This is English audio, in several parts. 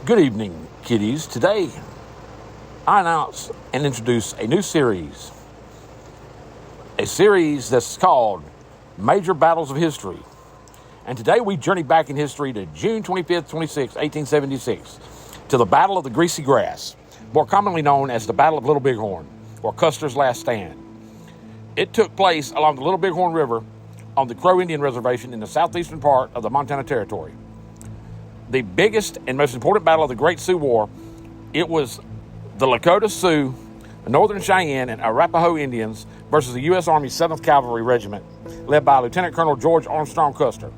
Good evening, kiddies. Today, I announce and introduce a new series. A series that's called Major Battles of History. And today we journey back in history to June 25th, 1876, to the Battle of the Greasy Grass, more commonly known as the Battle of Little Bighorn, or Custer's Last Stand. It took place along the Little Bighorn River on the Crow Indian Reservation in the southeastern part of the Montana Territory. The biggest and most important battle of the Great Sioux War, it was the Lakota Sioux, the Northern Cheyenne, and Arapaho Indians versus the U.S. Army 7th Cavalry Regiment, led by Lieutenant Colonel George Armstrong Custer.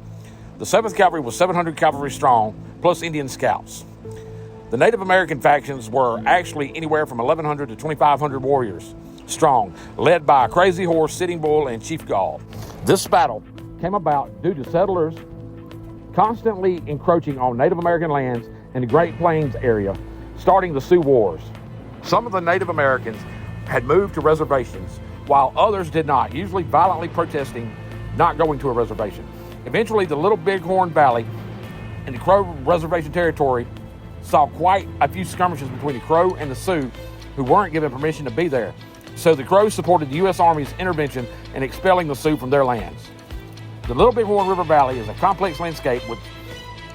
The 7th Cavalry was 700 cavalry strong, plus Indian scouts. The Native American factions were actually anywhere from 1,100 to 2,500 warriors strong, led by Crazy Horse, Sitting Bull, and Chief Gall. This battle came about due to settlers constantly encroaching on Native American lands in the Great Plains area, starting the Sioux Wars. Some of the Native Americans had moved to reservations, while others did not, usually violently protesting not going to a reservation. Eventually, the Little Bighorn Valley and the Crow Reservation territory saw quite a few skirmishes between the Crow and the Sioux, who weren't given permission to be there. So the Crows supported the U.S. Army's intervention in expelling the Sioux from their lands. The Little Bighorn River Valley is a complex landscape with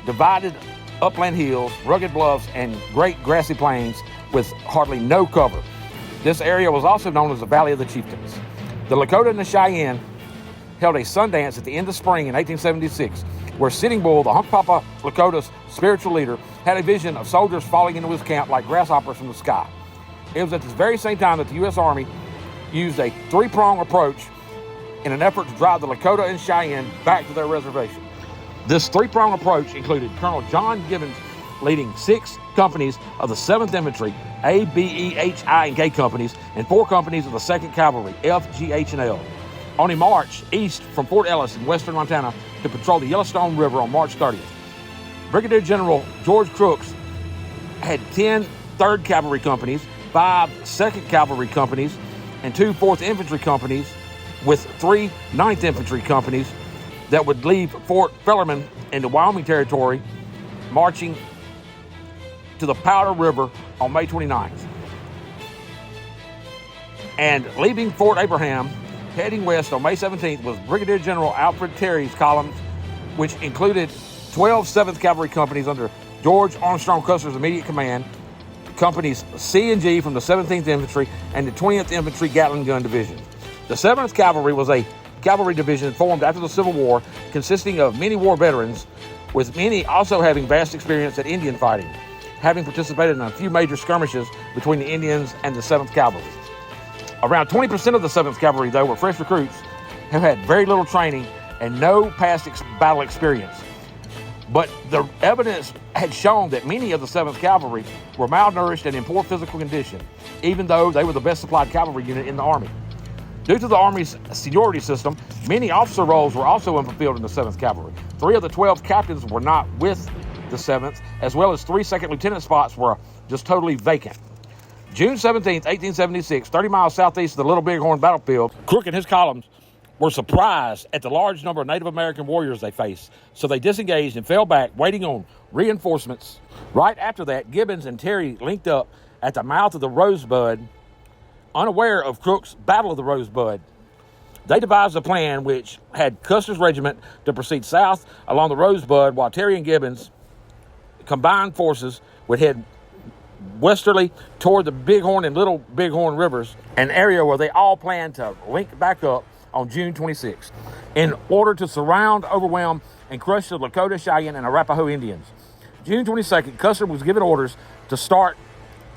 divided upland hills, rugged bluffs, and great grassy plains with hardly no cover. This area was also known as the Valley of the Chieftains. The Lakota and the Cheyenne held a Sundance at the end of spring in 1876, where Sitting Bull, the Hunkpapa Lakota's spiritual leader, had a vision of soldiers falling into his camp like grasshoppers from the sky. It was at this very same time that the U.S. Army used a three-pronged approach in an effort to drive the Lakota and Cheyenne back to their reservation. This three-pronged approach included Colonel John Gibbons leading 6 companies of the 7th Infantry, A, B, E, H, I, and K companies, and 4 companies of the 2nd Cavalry, F, G, H, and L, on a march east from Fort Ellis in western Montana to patrol the Yellowstone River on March 30th. Brigadier General George Crooks had 10 3rd Cavalry companies, 5 2nd Cavalry companies, and 2 4th Infantry companies, with 3 9th Infantry companies that would leave Fort Fellerman in the Wyoming Territory, marching to the Powder River on May 29th. And leaving Fort Abraham, heading west on May 17th, was Brigadier General Alfred Terry's columns, which included 12 7th Cavalry companies under George Armstrong Custer's immediate command, companies C and G from the 17th Infantry, and the 20th Infantry Gatling Gun Division. The 7th Cavalry was a cavalry division formed after the Civil War, consisting of many war veterans, with many also having vast experience at Indian fighting, having participated in a few major skirmishes between the Indians and the 7th Cavalry. Around 20% of the 7th Cavalry, though, were fresh recruits who had very little training and no past battle experience. But the evidence had shown that many of the 7th Cavalry were malnourished and in poor physical condition, even though they were the best supplied cavalry unit in the Army. Due to the Army's seniority system, many officer roles were also unfulfilled in the 7th Cavalry. 3 of the 12 captains were not with the 7th, as well as 3 second lieutenant spots were just totally vacant. June 17th, 1876, 30 miles southeast of the Little Bighorn battlefield, Crook and his columns were surprised at the large number of Native American warriors they faced, so they disengaged and fell back, waiting on reinforcements. Right after that, Gibbons and Terry linked up at the mouth of the Rosebud, unaware of Crook's Battle of the Rosebud. They devised a plan which had Custer's regiment to proceed south along the Rosebud, while Terry and Gibbons' combined forces would head westerly toward the Bighorn and Little Bighorn rivers, an area where they all planned to link back up on June 26th, in order to surround, overwhelm, and crush the Lakota, Cheyenne, and Arapaho Indians. June 22nd, Custer was given orders to start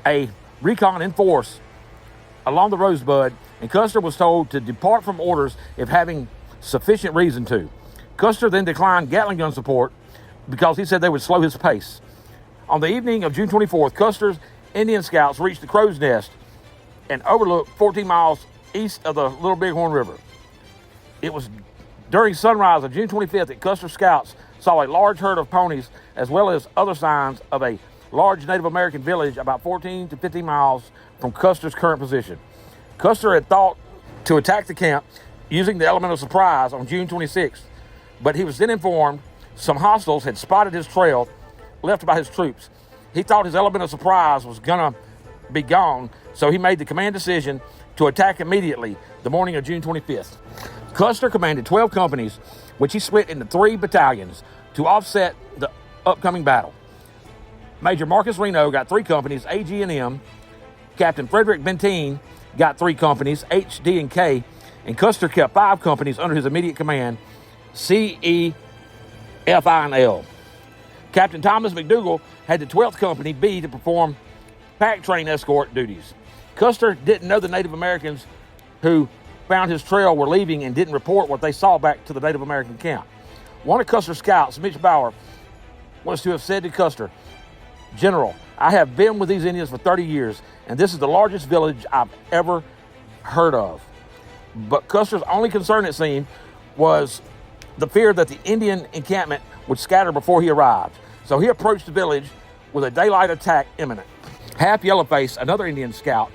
a recon in force along the Rosebud, and Custer was told to depart from orders if having sufficient reason to. Custer then declined Gatling gun support because he said they would slow his pace. On the evening of June 24th, Custer's Indian scouts reached the Crow's Nest and overlooked 14 miles east of the Little Bighorn River. It was during sunrise of June 25th that Custer's scouts saw a large herd of ponies, as well as other signs of a large Native American village about 14 to 15 miles from Custer's current position. Custer had thought to attack the camp using the element of surprise on June 26th, but he was then informed some hostiles had spotted his trail left by his troops. He thought his element of surprise was going to be gone, so he made the command decision to attack immediately the morning of June 25th. Custer commanded 12 companies, which he split into 3 battalions to offset the upcoming battle. Major Marcus Reno got 3 companies, A, G, and M. Captain Frederick Benteen got 3 companies, H, D, and K. And Custer kept 5 companies under his immediate command, C, E, F, I, and L. Captain Thomas McDougal had the 12th Company, B, to perform pack train escort duties. Custer didn't know the Native Americans who found his trail were leaving and didn't report what they saw back to the Native American camp. One of Custer's scouts, Mitch Bauer, was to have said to Custer, "General, I have been with these Indians for 30 years, and this is the largest village I've ever heard of." But Custer's only concern, it seemed, was the fear that the Indian encampment would scatter before he arrived. So he approached the village with a daylight attack imminent. Half Yellowface, another Indian scout,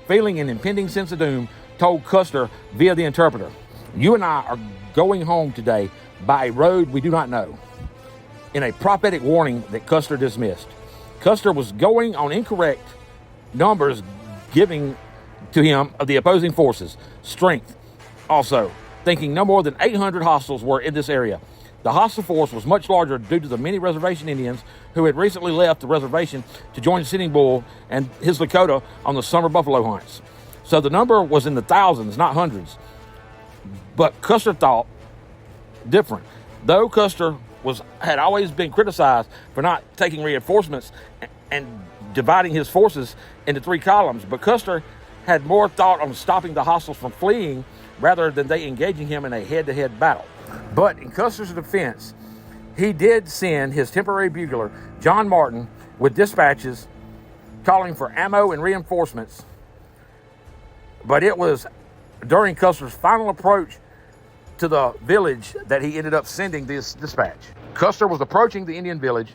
feeling an impending sense of doom, told Custer via the interpreter, "You and I are going home today by a road we do not know," in a prophetic warning that Custer dismissed. Custer was going on incorrect numbers giving to him of the opposing forces' strength. Also, thinking no more than 800 hostiles were in this area. The hostile force was much larger due to the many reservation Indians who had recently left the reservation to join Sitting Bull and his Lakota on the summer buffalo hunts. So the number was in the thousands, not hundreds. But Custer thought different. Though Custer had always been criticized for not taking reinforcements and dividing his forces into 3 columns, but Custer had more thought on stopping the hostiles from fleeing rather than they engaging him in a head-to-head battle. But in Custer's defense, he did send his temporary bugler, John Martin, with dispatches calling for ammo and reinforcements. But it was during Custer's final approach to the village that he ended up sending this dispatch. Custer was approaching the Indian village,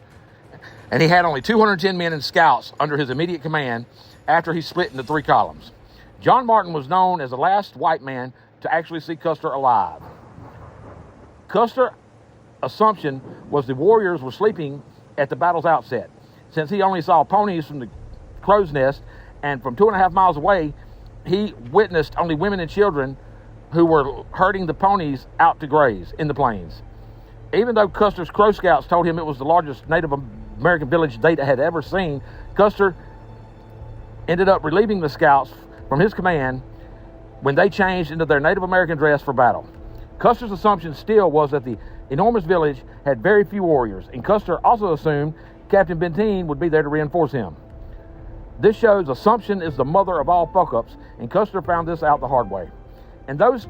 and he had only 210 men and scouts under his immediate command after he split into 3 columns. John Martin was known as the last white man to actually see Custer alive. Custer's assumption was the warriors were sleeping at the battle's outset, since he only saw ponies from the crow's nest, and from 2.5 miles away, he witnessed only women and children who were herding the ponies out to graze in the plains. Even though Custer's Crow Scouts told him it was the largest Native American village they had ever seen, Custer ended up relieving the scouts from his command when they changed into their Native American dress for battle. Custer's assumption still was that the enormous village had very few warriors, and Custer also assumed Captain Benteen would be there to reinforce him. This shows assumption is the mother of all fuck-ups, and Custer found this out the hard way. In those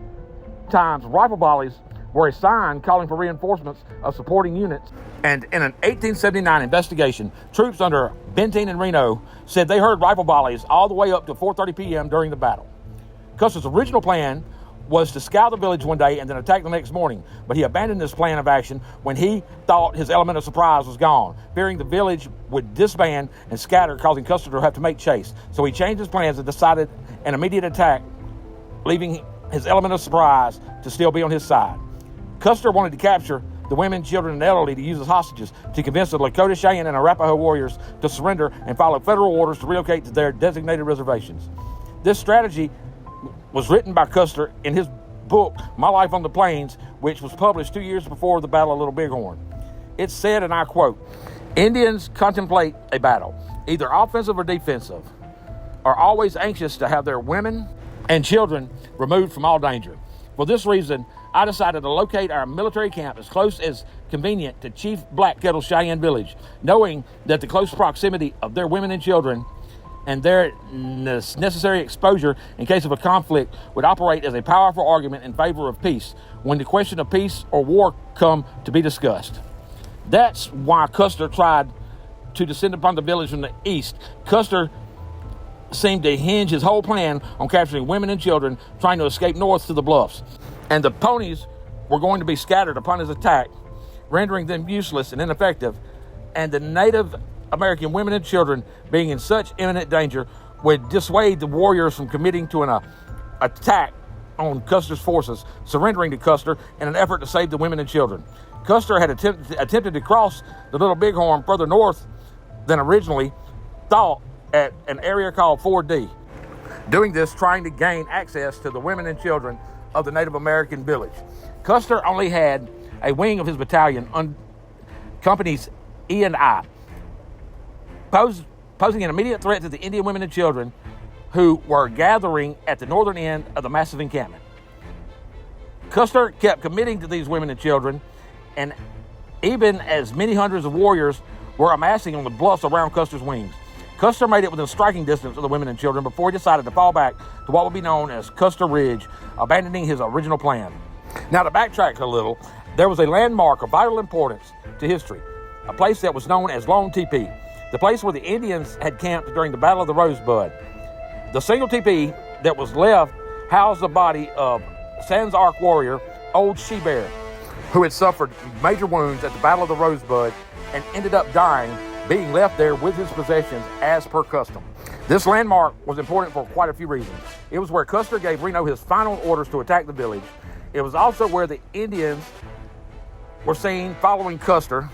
times, rifle volleys were a sign calling for reinforcements of supporting units, and in an 1879 investigation, troops under Benteen and Reno said they heard rifle volleys all the way up to 4:30 p.m. during the battle. Custer's original plan was to scout the village one day and then attack the next morning, but he abandoned this plan of action when he thought his element of surprise was gone, fearing the village would disband and scatter, causing Custer to have to make chase. So he changed his plans and decided an immediate attack, leaving his element of surprise to still be on his side. Custer wanted to capture the women, children, and elderly to use as hostages to convince the Lakota, Cheyenne, and Arapaho warriors to surrender and follow federal orders to relocate to their designated reservations. This strategy was written by Custer in his book, My Life on the Plains, which was published 2 years before the Battle of Little Bighorn. It said, and I quote, "Indians contemplate a battle, either offensive or defensive, are always anxious to have their women and children removed from all danger. For this reason, I decided to locate our military camp as close as convenient to Chief Black Kettle's Cheyenne village, knowing that the close proximity of their women and children and their necessary exposure in case of a conflict would operate as a powerful argument in favor of peace when the question of peace or war come to be discussed." That's why Custer tried to descend upon the village from the east. Custer seemed to hinge his whole plan on capturing women and children trying to escape north to the bluffs. And the ponies were going to be scattered upon his attack, rendering them useless and ineffective, and the Native American women and children being in such imminent danger would dissuade the warriors from committing to an attack on Custer's forces, surrendering to Custer in an effort to save the women and children. Custer had attempted to cross the Little Bighorn further north than originally thought at an area called 4D. Doing this, trying to gain access to the women and children of the Native American village. Custer only had a wing of his battalion, companies E and I, posing an immediate threat to the Indian women and children who were gathering at the northern end of the massive encampment. Custer kept committing to these women and children, and even as many hundreds of warriors were amassing on the bluffs around Custer's wings. Custer made it within striking distance of the women and children before he decided to fall back to what would be known as Custer Ridge, abandoning his original plan. Now, to backtrack a little, there was a landmark of vital importance to history, a place that was known as Lone Teepee, the place where the Indians had camped during the Battle of the Rosebud. The single teepee that was left housed the body of Sans Arc warrior Old She-Bear, who had suffered major wounds at the Battle of the Rosebud and ended up dying, being left there with his possessions as per custom. This landmark was important for quite a few reasons. It was where Custer gave Reno his final orders to attack the village. It was also where the Indians were seen following Custer,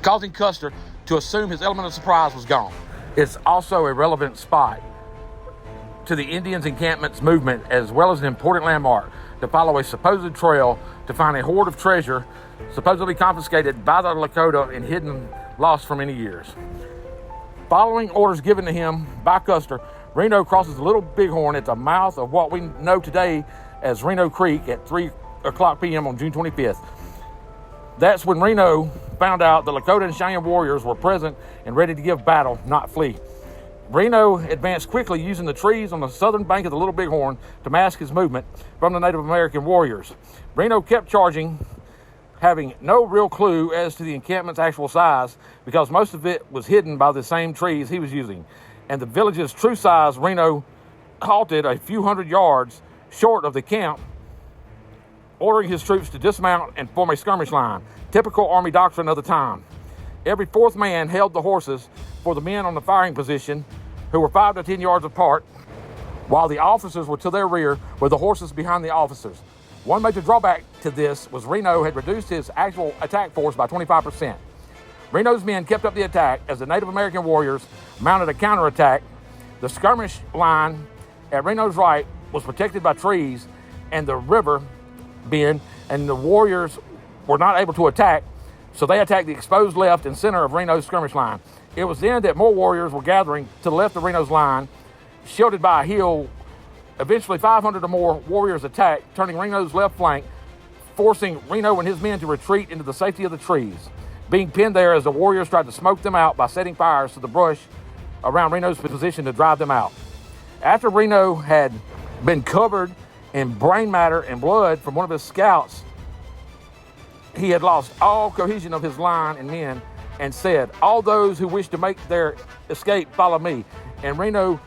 causing Custer to assume his element of surprise was gone. It's also a relevant spot to the Indians' encampment's movement, as well as an important landmark to follow a supposed trail to find a hoard of treasure supposedly confiscated by the Lakota and hidden, lost for many years. Following orders given to him by Custer, Reno crosses the Little Bighorn at the mouth of what we know today as Reno Creek at 3 o'clock p.m. on June 25th. That's when Reno found out the Lakota and Cheyenne warriors were present and ready to give battle, not flee. Reno advanced quickly, using the trees on the southern bank of the Little Bighorn to mask his movement from the Native American warriors. Reno kept charging, having no real clue as to the encampment's actual size because most of it was hidden by the same trees he was using. And the village's true size, Reno halted a few hundred yards short of the camp, ordering his troops to dismount and form a skirmish line, typical Army doctrine of the time. Every fourth man held the horses for the men on the firing position, who were 5 to 10 yards apart, while the officers were to their rear with the horses behind the officers. One major drawback to this was Reno had reduced his actual attack force by 25%. Reno's men kept up the attack as the Native American warriors mounted a counterattack. The skirmish line at Reno's right was protected by trees and the river bend, and the warriors were not able to attack, so they attacked the exposed left and center of Reno's skirmish line. It was then that more warriors were gathering to the left of Reno's line, shielded by a hill. Eventually, 500 or more warriors attacked, turning Reno's left flank, forcing Reno and his men to retreat into the safety of the trees, being pinned there as the warriors tried to smoke them out by setting fires to the brush around Reno's position to drive them out. After Reno had been covered in brain matter and blood from one of his scouts, he had lost all cohesion of his line and men and said, "All those who wish to make their escape, follow me." And Reno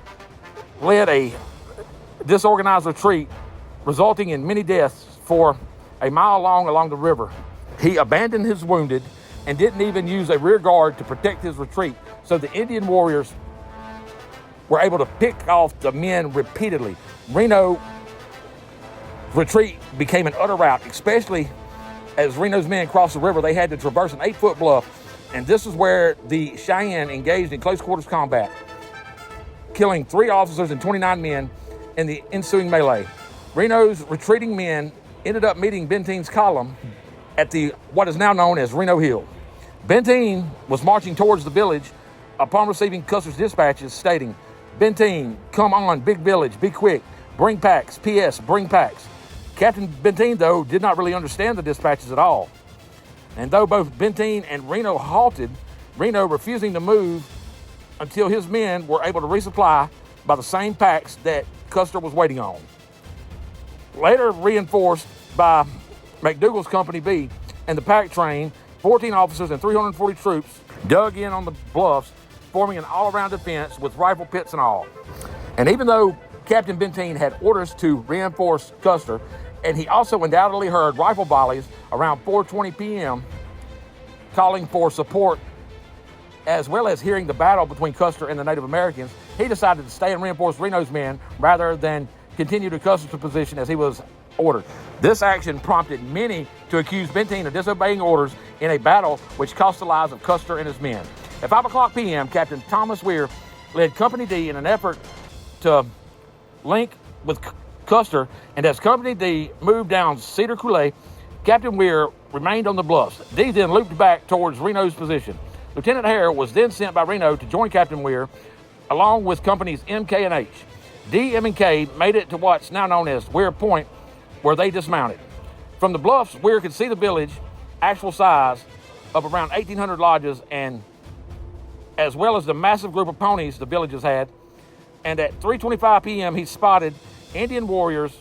led a disorganized retreat, resulting in many deaths for a mile long along the river. He abandoned his wounded and didn't even use a rear guard to protect his retreat, so the Indian warriors were able to pick off the men repeatedly. Reno's retreat became an utter rout, especially as Reno's men crossed the river. They had to traverse an 8-foot bluff, and this is where the Cheyenne engaged in close quarters combat, killing 3 officers and 29 men in the ensuing melee. Reno's retreating men ended up meeting Benteen's column at what is now known as Reno Hill. Benteen was marching towards the village upon receiving Custer's dispatches stating, "Benteen, come on, big village, be quick, bring packs, P.S., bring packs." Captain Benteen, though, did not really understand the dispatches at all. And though both Benteen and Reno halted, Reno refusing to move until his men were able to resupply by the same packs that Custer was waiting on. Later reinforced by McDougal's Company B and the pack train, 14 officers and 340 troops dug in on the bluffs, forming an all-around defense with rifle pits and all. And even though Captain Benteen had orders to reinforce Custer, and he also undoubtedly heard rifle volleys around 4:20 p.m. calling for support, as well as hearing the battle between Custer and the Native Americans, he decided to stay and reinforce Reno's men rather than continue to Custer's position as he was ordered. This action prompted many to accuse Benteen of disobeying orders in a battle which cost the lives of Custer and his men. At 5 o'clock p.m., Captain Thomas Weir led Company D in an effort to link with Custer, and as Company D moved down Cedar Coulee, Captain Weir remained on the bluffs. D then looped back towards Reno's position. Lieutenant Hare was then sent by Reno to join Captain Weir, along with companies M, K, and H. D, M, and K made it to what's now known as Weir Point, where they dismounted. From the bluffs, Weir could see the village, actual size of around 1,800 lodges, and as well as the massive group of ponies the villages had. And at 3:25 p.m., he spotted Indian warriors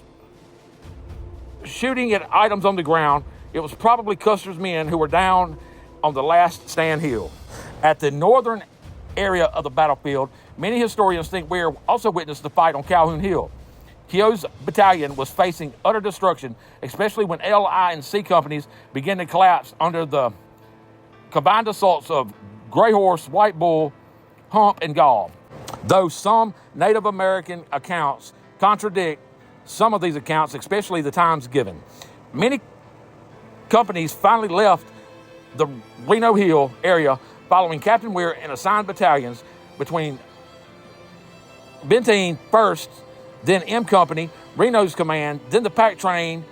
shooting at items on the ground. It was probably Custer's men who were down on the last stand hill. At the northern area of the battlefield, many historians think Weir also witnessed the fight on Calhoun Hill. Keogh's battalion was facing utter destruction, especially when L, I, and C companies began to collapse under the combined assaults of Gray Horse, White Bull, Hump, and Gall. Though some Native American accounts contradict some of these accounts, especially the times given. Many companies finally left the Reno Hill area following Captain Weir and assigned battalions between Benteen first, then M Company, Reno's command, then the pack train,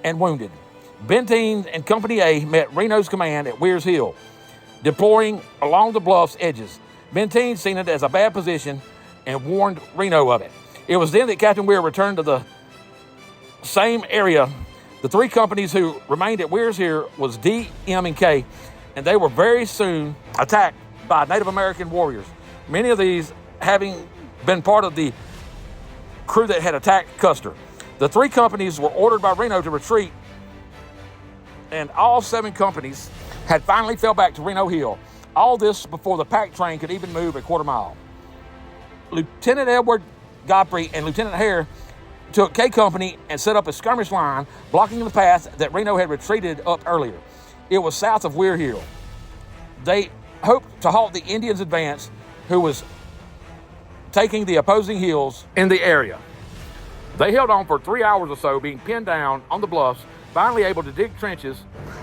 and wounded. Benteen and Company A met Reno's command at Weir's Hill, deploying along the bluff's edges. Benteen seen it as a bad position and warned Reno of it. It was then that Captain Weir returned to the same area. The three companies who remained at Weir's Hill was D, M, and K, and they were very soon attacked by Native American warriors, many of these having been part of the crew that had attacked Custer. The three companies were ordered by Reno to retreat, and all 7 companies had finally fell back to Reno Hill. All this before the pack train could even move a quarter mile. Lieutenant Edward Godfrey and Lieutenant Hare took K Company and set up a skirmish line blocking the path that Reno had retreated up earlier. It was south of Weir Hill. They hoped to halt the Indians' advance, who was taking the opposing hills in the area. They held on for 3 hours or so, being pinned down on the bluffs, finally able to dig trenches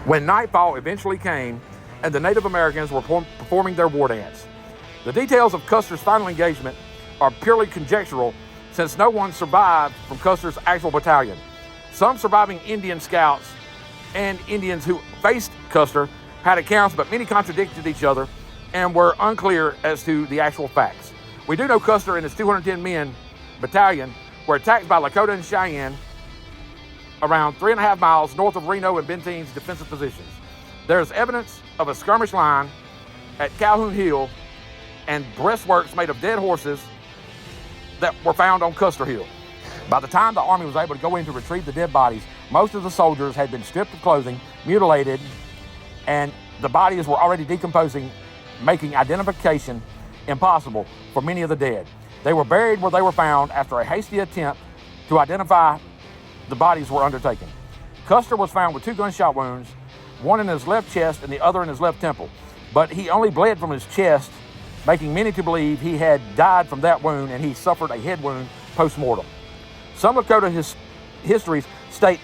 when nightfall eventually came and the Native Americans were performing their war dance. The details of Custer's final engagement are purely conjectural, since no one survived from Custer's actual battalion. Some surviving Indian scouts and Indians who faced Custer had accounts, but many contradicted each other and were unclear as to the actual facts. We do know Custer and his 210 men battalion were attacked by Lakota and Cheyenne around 3.5 miles north of Reno and Benteen's defensive positions. There is evidence of a skirmish line at Calhoun Hill and breastworks made of dead horses that were found on Custer Hill. By the time the army was able to go in to retrieve the dead bodies, most of the soldiers had been stripped of clothing, mutilated, and the bodies were already decomposing, making identification impossible for many of the dead. They were buried where they were found after a hasty attempt to identify the bodies were undertaken. Custer was found with 2 gunshot wounds, one in his left chest and the other in his left temple, but he only bled from his chest, making many to believe he had died from that wound and he suffered a head wound post-mortem. Some Lakota histories state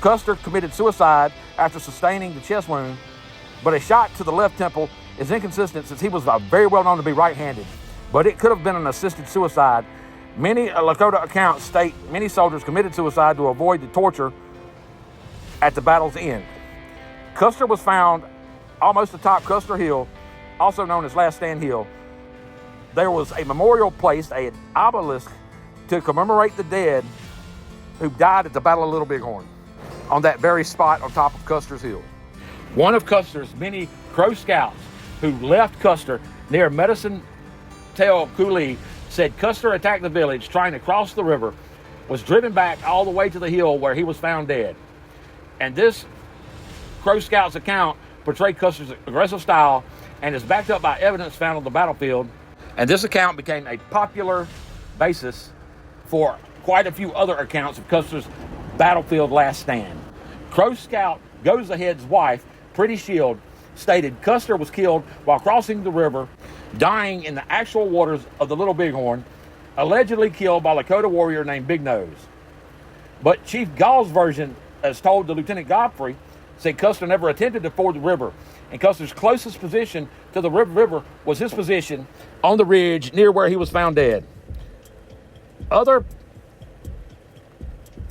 Custer committed suicide after sustaining the chest wound, but a shot to the left temple is inconsistent since he was very well known to be right-handed, but it could have been an assisted suicide. Many Lakota accounts state many soldiers committed suicide to avoid the torture at the battle's end. Custer was found almost atop Custer Hill, also known as Last Stand Hill. There was a memorial placed, an obelisk, to commemorate the dead who died at the Battle of Little Bighorn on that very spot on top of Custer's Hill. One of Custer's many Crow scouts who left Custer near Medicine Tail Coulee said Custer attacked the village trying to cross the river, was driven back all the way to the hill where he was found dead. And this Crow Scout's account portrayed Custer's aggressive style and is backed up by evidence found on the battlefield. And this account became a popular basis for quite a few other accounts of Custer's battlefield last stand. Crow Scout Goes Ahead's wife, Pretty Shield, stated Custer was killed while crossing the river, dying in the actual waters of the Little Bighorn, allegedly killed by a Lakota warrior named Big Nose. But Chief Gall's version, as told to Lieutenant Godfrey, said Custer never attempted to ford the river. and Custer's closest position to the river was his position on the ridge near where he was found dead. Other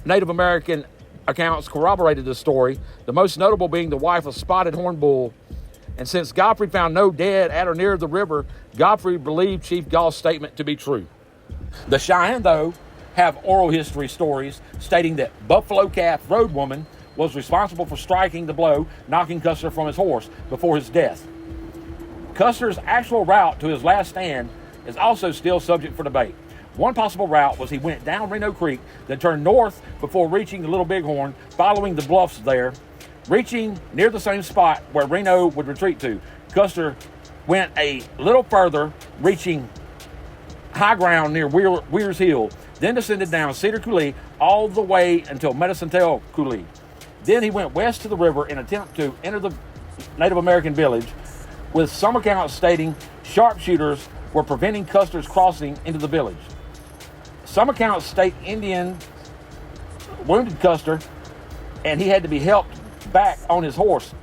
Native American accounts corroborated this story, the most notable being the wife of Spotted Horn Bull. And since Godfrey found no dead at or near the river, Godfrey believed Chief Gall's statement to be true. The Cheyenne, though, have oral history stories stating that Buffalo Calf Road Woman was responsible for striking the blow, knocking Custer from his horse before his death. Custer's actual route to his last stand is also still subject for debate. One possible route was he went down Reno Creek, then turned north before reaching the Little Bighorn, following the bluffs there. Reaching near the same spot where Reno would retreat to, Custer went a little further, reaching high ground near Weir's Hill, then descended down Cedar Coulee all the way until Medicine Tail Coulee. Then he went west to the river in an attempt to enter the Native American village, with some accounts stating sharpshooters were preventing Custer's crossing into the village. Some accounts state Indians wounded Custer and he had to be helped back on his horse,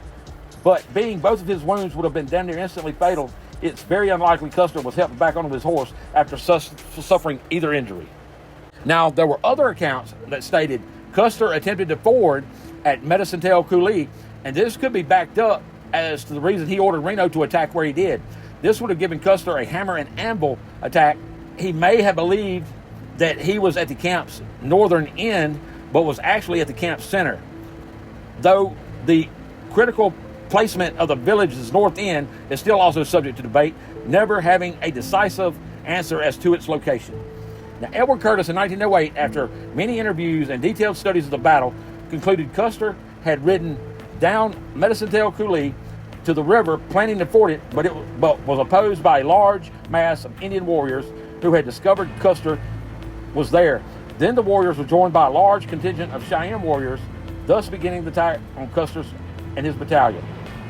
but being both of his wounds would have been damn near instantly fatal, it's very unlikely Custer was helped back onto his horse after suffering either injury. Now, there were other accounts that stated Custer attempted to ford at Medicine Tail Coulee, and this could be backed up as to the reason he ordered Reno to attack where he did. This would have given Custer a hammer and anvil attack. He may have believed that he was at the camp's northern end, but was actually at the camp center. Though the critical placement of the village's north end is still also subject to debate, never having a decisive answer as to its location. Now, Edward Curtis in 1908, after many interviews and detailed studies of the battle, concluded Custer had ridden down Medicine Tail Coulee to the river, planning to ford it, but was opposed by a large mass of Indian warriors who had discovered Custer was there. Then the warriors were joined by a large contingent of Cheyenne warriors, thus beginning the attack on Custer and his battalion,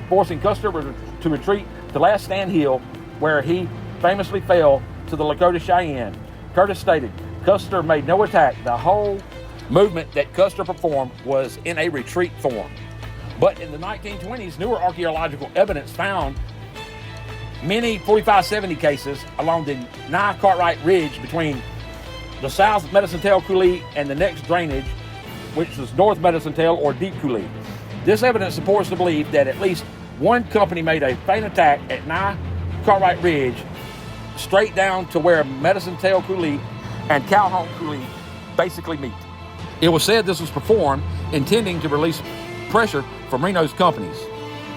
forcing Custer to retreat to Last Stand Hill, where he famously fell to the Lakota Cheyenne. Curtis stated, Custer made no attack. The whole movement that Custer performed was in a retreat form. But in the 1920s, newer archaeological evidence found many 4570 cases along the Nye Cartwright Ridge between the South Medicine Tail Coulee and the next drainage, which was North Medicine Tail or Deep Coulee. This evidence supports the belief that at least one company made a feint attack at Nye Cartwright Ridge, straight down to where Medicine Tail Coulee and Calhoun Coulee basically meet. It was said this was performed intending to release pressure from Reno's companies.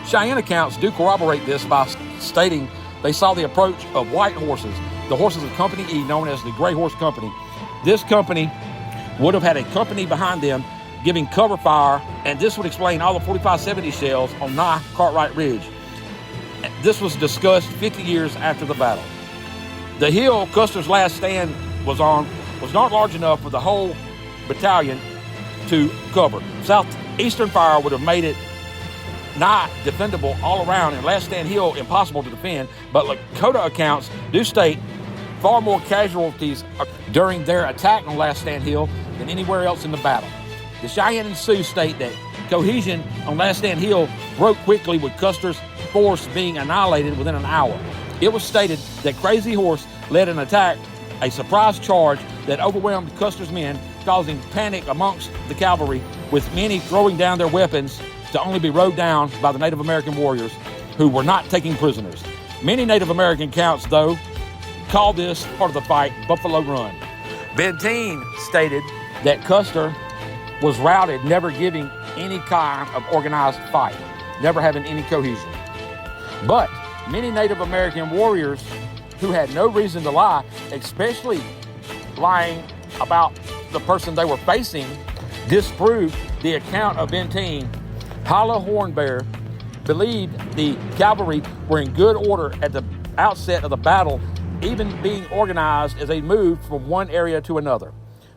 Cheyenne accounts do corroborate this by stating they saw the approach of white horses, the horses of Company E, known as the Gray Horse Company. This company would have had a company behind them giving cover fire, and this would explain all the 4570 shells on Nye Cartwright Ridge. This was discussed 50 years after the battle. The hill Custer's last stand was on was not large enough for the whole battalion to cover. Southeastern fire would have made it not defendable all around, and Last Stand Hill impossible to defend, but Lakota accounts do state far more casualties during their attack on Last Stand Hill than anywhere else in the battle. The Cheyenne and Sioux state that cohesion on Last Stand Hill broke quickly, with Custer's force being annihilated within an hour. It was stated that Crazy Horse led an attack, a surprise charge that overwhelmed Custer's men, causing panic amongst the cavalry, with many throwing down their weapons to only be rode down by the Native American warriors who were not taking prisoners. Many Native American accounts, though, called this part of the fight Buffalo Run. Benteen stated that Custer was routed, never giving any kind of organized fight, never having any cohesion. But many Native American warriors who had no reason to lie, especially lying about the person they were facing, disproved the account of Benteen. Holla Hornbear believed the cavalry were in good order at the outset of the battle, even being organized as they moved from one area to another.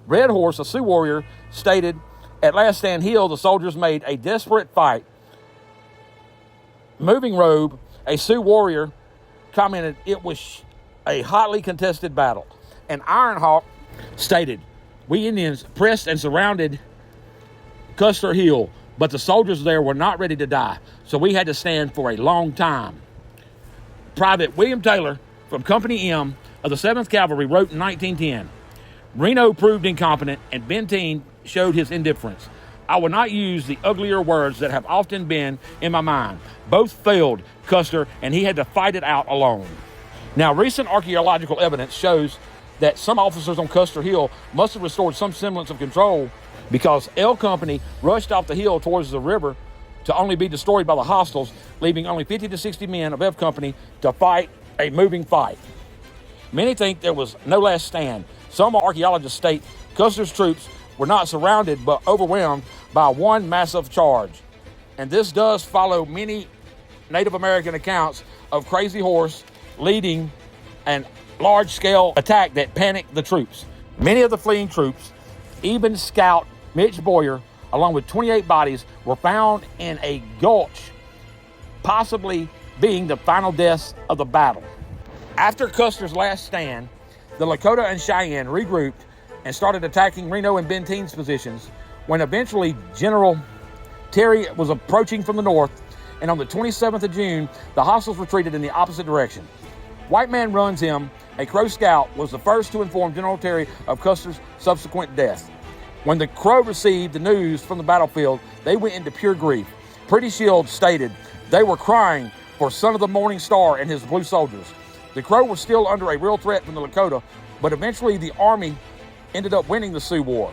Red Horse, a Sioux warrior, stated, at Last Stand Hill, the soldiers made a desperate fight. Moving Robe, a Sioux warrior, commented it was a hotly contested battle. And Ironhawk stated, we Indians pressed and surrounded Custer Hill, but the soldiers there were not ready to die, so we had to stand for a long time. Private William Taylor from Company M of the 7th Cavalry wrote in 1910, Reno proved incompetent and Benteen showed his indifference. I will not use the uglier words that have often been in my mind. Both failed Custer, and he had to fight it out alone. Now, recent archaeological evidence shows that some officers on Custer Hill must have restored some semblance of control, because L Company rushed off the hill towards the river to only be destroyed by the hostiles, leaving only 50 to 60 men of F Company to fight a moving fight. Many think there was no last stand. Some archaeologists state Custer's troops were not surrounded but overwhelmed by one massive charge. And this does follow many Native American accounts of Crazy Horse leading a large-scale attack that panicked the troops. Many of the fleeing troops, even Scout Mitch Boyer, along with 28 bodies, were found in a gulch, possibly being the final deaths of the battle. After Custer's last stand, the Lakota and Cheyenne regrouped and started attacking Reno and Benteen's positions, when eventually General Terry was approaching from the north, and on the 27th of June, the hostiles retreated in the opposite direction. White Man Runs Him, a Crow scout, was the first to inform General Terry of Custer's subsequent death. When the Crow received the news from the battlefield, they went into pure grief. Pretty Shield stated they were crying for Son of the Morning Star and his blue soldiers. The Crow were still under a real threat from the Lakota, but eventually the Army ended up winning the Sioux War.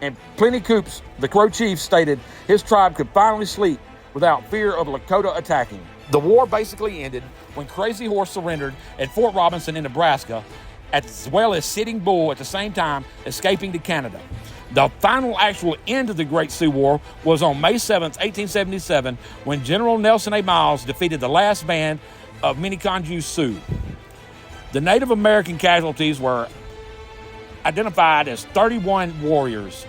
And Plenty Coops, the Crow chief, stated his tribe could finally sleep without fear of Lakota attacking. The war basically ended when Crazy Horse surrendered at Fort Robinson in Nebraska, as well as Sitting Bull at the same time escaping to Canada. The final actual end of the Great Sioux War was on May 7th, 1877, when General Nelson A. Miles defeated the last band of Miniconjou Sioux. The Native American casualties were identified as 31 warriors.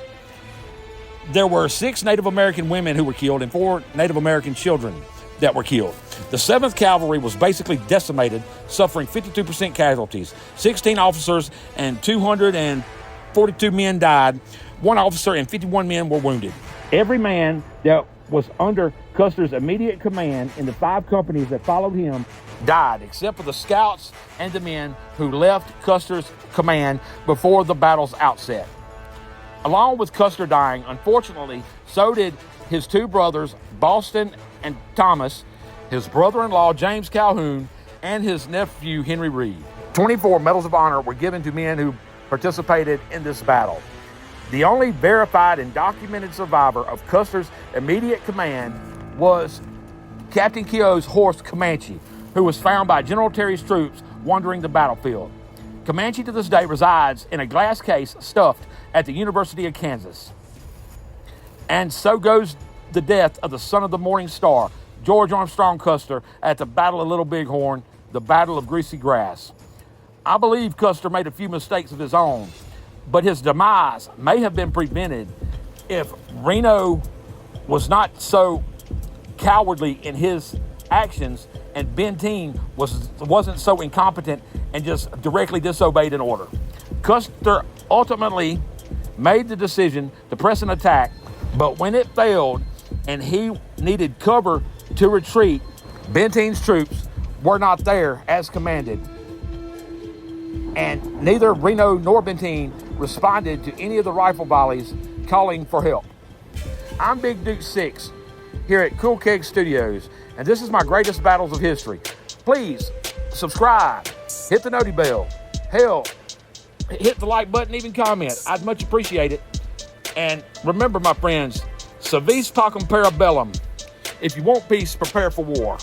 There were 6 Native American women who were killed and 4 Native American children that were killed. The 7th Cavalry was basically decimated, suffering 52% casualties. 16 officers and 242 men died. 1 officer and 51 men were wounded. Every man that was under Custer's immediate command in the 5 companies that followed him died, except for the scouts and the men who left Custer's command before the battle's outset. Along with Custer dying, unfortunately, so did his 2 brothers, Boston and Thomas, his brother-in-law, James Calhoun, and his nephew, Henry Reed. 24 Medals of Honor were given to men who participated in this battle. The only verified and documented survivor of Custer's immediate command was Captain Keogh's horse, Comanche, who was found by General Terry's troops wandering the battlefield. Comanche to this day resides in a glass case stuffed at the University of Kansas. And so goes the death of the Son of the Morning Star, George Armstrong Custer, at the Battle of Little Bighorn, the Battle of Greasy Grass. I believe Custer made a few mistakes of his own, but his demise may have been prevented if Reno was not so cowardly in his actions and Benteen wasn't so incompetent and just directly disobeyed an order. Custer ultimately made the decision to press an attack, but when it failed and he needed cover to retreat, Benteen's troops were not there as commanded. And neither Reno nor Benteen responded to any of the rifle volleys calling for help. I'm Big Duke 6 here at CoolKegs Studios, and this is my greatest battles of history. Please subscribe, hit the noti bell, hell, hit the like button, even comment. I'd much appreciate it. And remember, my friends, Civis Pacem Parabellum. If you want peace, prepare for war.